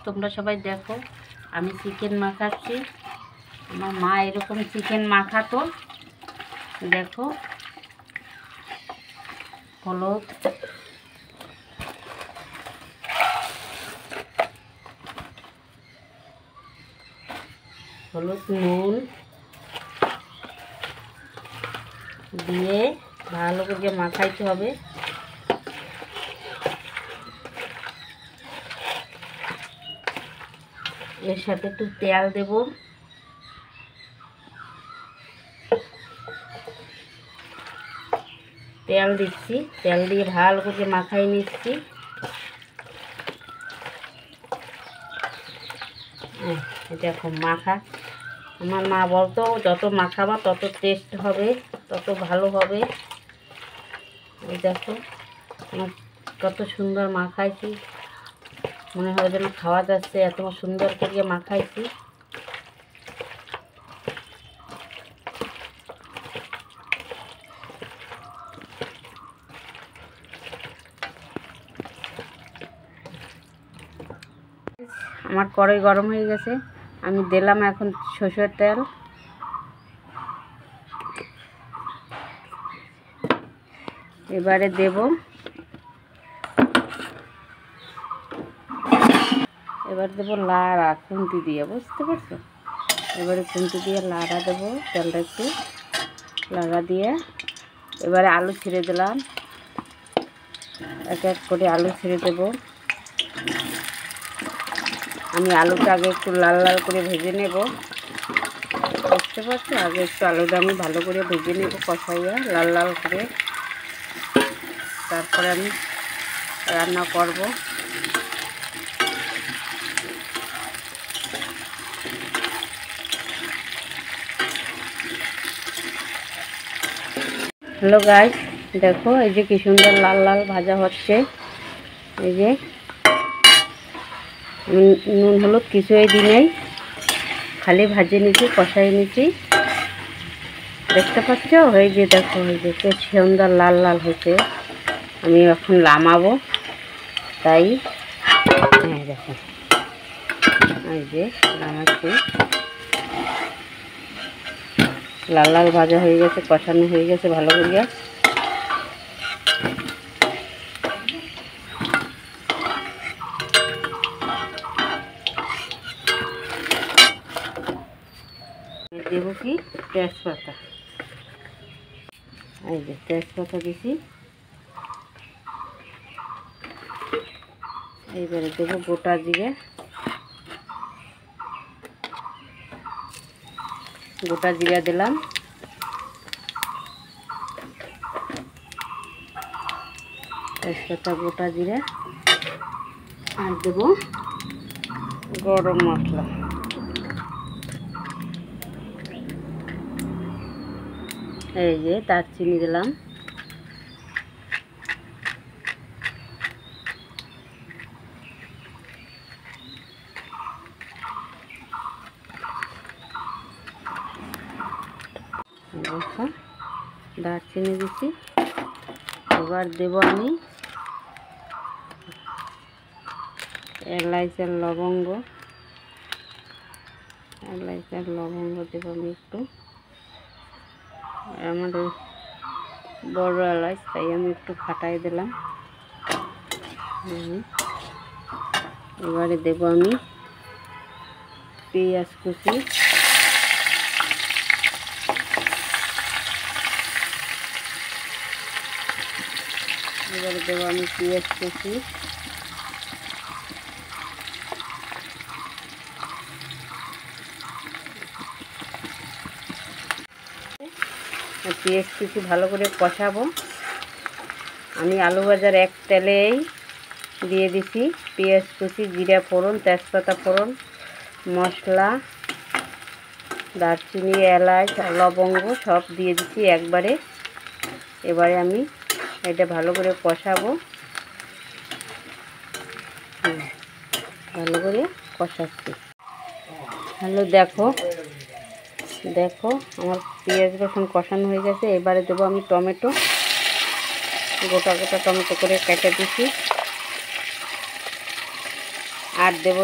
তোমরা সবাই দেখো আমি চিকেন মাখাচ্ছি। আমার মা এরকম চিকেন মাখাতো। দেখো হলুদ, নুন দিয়ে ভালো করে মাখাইতে হবে। এর সাথে একটু তেল দেব। তেল দিচ্ছি, তেল দিয়ে ভালো করে মাখাই নিচ্ছি। দেখো মাখা, আমার মা বলতো যত মাখাবা তত টেস্ট হবে, তত ভালো হবে। এই দেখো আমার কত সুন্দর মাখাইছি, মনে হয় যেন খাওয়া যাচ্ছে, এত সুন্দর করে মাখাইছি। আমার কড়াই গরম হয়ে গেছে, আমি দিলাম এখন সরষের তেল। এবারে দেব লাড়া, খুন্তি দিয়ে, বুঝতে পারছো? এবারে খুন্তি দিয়ে লাড়া দেবো, তেলটা একটু লাড়া দিয়ে এবারে আলু ছেড়ে দিলাম। এক এক করে আলু ছেড়ে দেবো। আমি আলুটা আগে একটু লাল লাল করে ভেজে নেব, বুঝতে পারছো? আগে একটু আলুটা আমি ভালো করে ভেজে নেব, কষাইয়া লাল লাল করে, তারপরে আমি রান্না করব। হ্যালো গাইস, দেখো এই যে কি সুন্দর লাল লাল ভাজা হচ্ছে। এই যে নুন হলুদ কিছুই দিই নাই, খালি ভাজে নিচ্ছি, কষাই নিচ্ছি, দেখতে পাচ্ছ? এই যে দেখো, এই যে কি সুন্দর লাল লাল হয়েছে। আমি এখন নামাবো, তাই দেখো এই যে নামাচ্ছি। লাল লাল ভাজা হয়ে গেছে, কষানো হয়ে গেছে ভালো করে। দেব কি তেজপাতা, এই যে তেজপাতা দিছি। এইবারে দেবো গোটা জিরে, গোটা জিরা দিলাম। তেজপাতা, গোটা জিরা, আর দেবো গরম মশলা। এই যে দারচিনি দিলাম। দেখো দারচিনি দিচ্ছি। এবার দেব আমি এলাচ আর লবঙ্গ, দেব আমি একটু। আমার বড় এলাচ, তাই আমি একটু ফাটাই দিলাম। এবারে দেব আমি পেঁয়াজ কুচি, এবারে দেবো আমি পেঁয়াজ কুচি। পেঁয়াজ কুচি ভালো করে কষাবো। আমি আলু ভাজার এক তেলেই দিয়ে দিছি পেঁয়াজ কুচি, জিরা ফোড়ন, তেজপাতা ফোড়ন, মশলা, দারচিনি, এলাচ, লবঙ্গ সব দিয়ে দিচ্ছি একবারে। এবারে আমি এটা ভালো করে কষাবো, ভালো করে কষাচ্ছি। হ্যালো দেখো আমার পেঁয়াজ রসুন কষানো হয়ে গেছে। এবারে দেবো আমি টমেটো, গোটা গোটা টমেটো করে কেটে দিচ্ছি। আর দেবো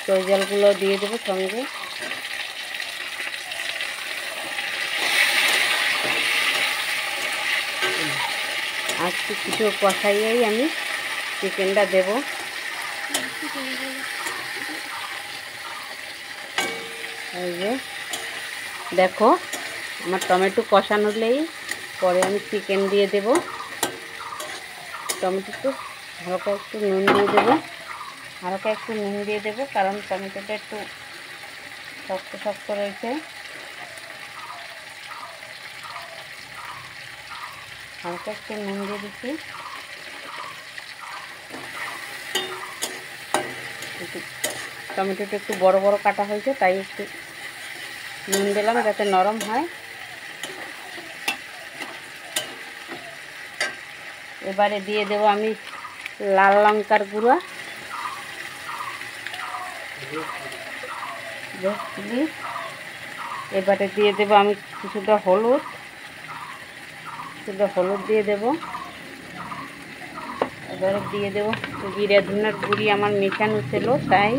চৈজলগুলো দিয়ে দেবো সঙ্গে। আর কিছু কষাইয়েই আমি চিকেনটা দেবো। এই যে দেখো আমার টমেটো কষানোলেই পরে আমি চিকেন দিয়ে দেব। টমেটো হালকা একটু নুন দিয়ে দেবো, কারণ টমেটোটা একটু শক্ত শক্ত রয়েছে। হালকা একটু নুন দিয়ে দিচ্ছি। টমেটোটা একটু বড় বড় কাটা হয়েছে, তাই একটু নুন দিলাম যাতে নরম হয়। এবারে দিয়ে দেবো আমি লাল লঙ্কার গুঁড়া, এবারে দিয়ে দেবো আমি কিছুটা হলুদ দিয়ে দেবো। এবারে দিয়ে দেবো জিরে ধনের গুঁড়ি, আমার মেশানো ছিল তাই।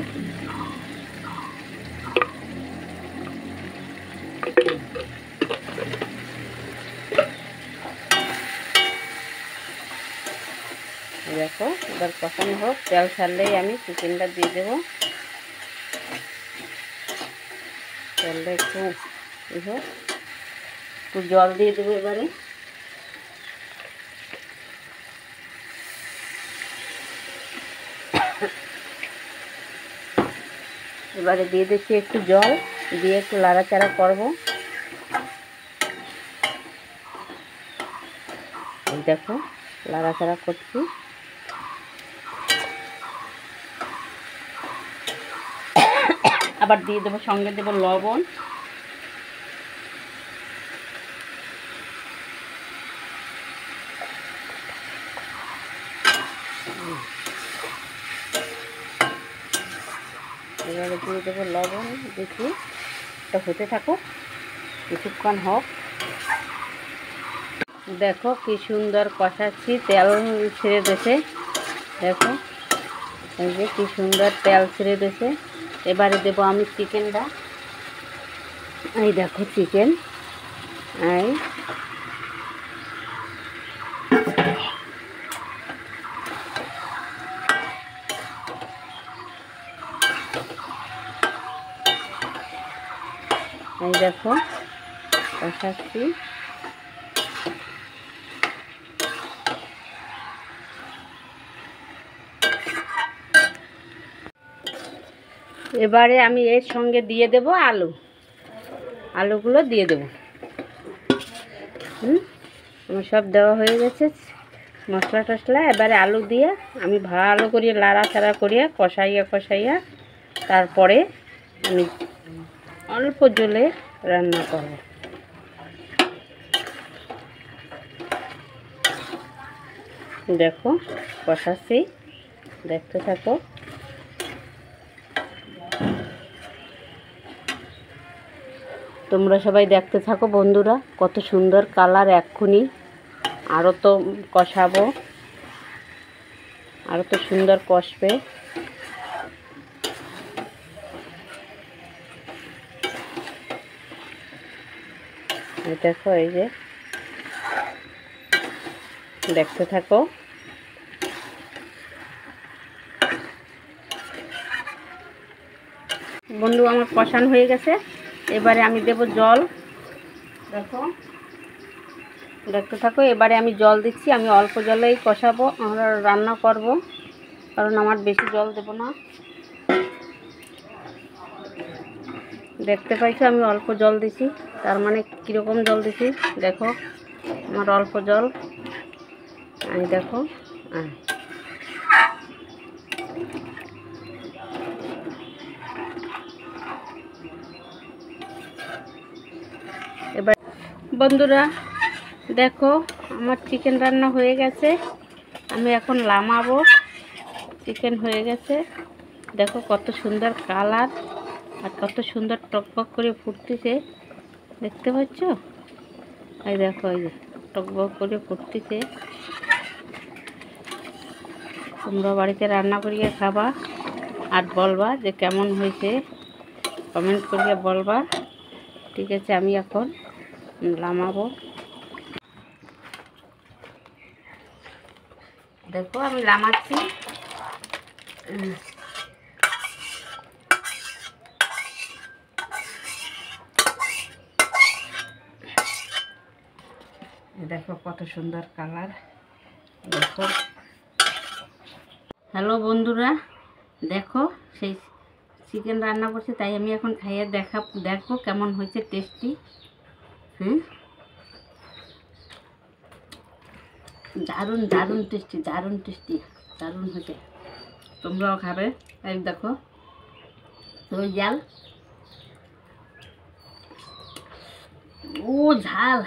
দেখো এবার কষানো হোক, তেল ছাড়লেই আমি চিকেনটা দিয়ে দেবো। তেলটা একটু হোক, একটু জল দিয়ে দেবো। এবারে দিয়ে দিচ্ছি একটু জল, দিয়ে একটু নাড়াচাড়া করবো। এই দেখো নাড়াচাড়া করছি। আবার দিয়ে দেবো, সঙ্গে দেবো লবণ। এবারে দিয়ে দেবো লবণ। দেখি এটা হতে থাকুক, কিছুক্ষণ হোক। দেখো কি সুন্দর কষাচ্ছি, তেল ছেড়ে দিয়েছে। দেখো এই যে কি সুন্দর তেল ছেড়ে দিয়েছে। এবারে দেবো আমি চিকেনটা। এই দেখো চিকেন, এই দেখো কষাচ্ছি। এবারে আমি এর সঙ্গে দিয়ে দেব আলুগুলো দিয়ে দেব। আমার সব দেওয়া হয়ে গেছে মশলা টশলা। এবারে আলু দিয়ে আমি ভালো করে নাড়াচাড়া করিয়া কষাইয়া তারপরে আমি অল্প জলে রান্না করব। দেখো কষাচ্ছি, দেখতে থাকো। তোমরা সবাই দেখতে থাকো বন্ধুরা, কত সুন্দর কালার। এক্ষুনি আরও তো কষাবো, আরও তো সুন্দর কষবে। দেখো এই যে দেখতে থাকো। বন্ধু আমার কষানো হয়ে গেছে, এবারে আমি দেব জল। দেখো দেখতে থাকো। এবারে আমি জল দিচ্ছি, আমি অল্প জলেই কষাবো, আমরা রান্না করব, কারণ আমার বেশি জল দেব না। দেখতে পাইছো আমি অল্প জল দিছি, তার মানে কীরকম জল দিছি দেখো। আমার অল্প জল, আমি দেখো এবার বন্ধুরা দেখো আমার চিকেন রান্না হয়ে গেছে। আমি এখন নামাবো। চিকেন হয়ে গেছে, দেখো কত সুন্দর কালার আর কত সুন্দর টকবক করে ফুটতেছে, দেখতে পাচ্ছ? এই দেখো এই যে টকবক করে ফুটতেছে। তোমরা বাড়িতে রান্না করিয়ে খাবা, আর বলবা যে কেমন হয়েছে, কমেন্ট করিয়ে বলবা। ঠিক আছে, আমি এখন নামাবো। দেখো আমি নামাচ্ছি। দেখো কত সুন্দর কালার। দেখো, হ্যালো বন্ধুরা, দেখো সেই চিকেন রান্না করছি, তাই আমি এখন খাইয়ে দেখো কেমন হয়েছে, টেস্টি। দারুণ দারুণ টেস্টি, দারুণ টেস্টি, দারুণ হয়েছে। তোমরাও খাবে। এই দেখো দই জাল, ও ঝাল,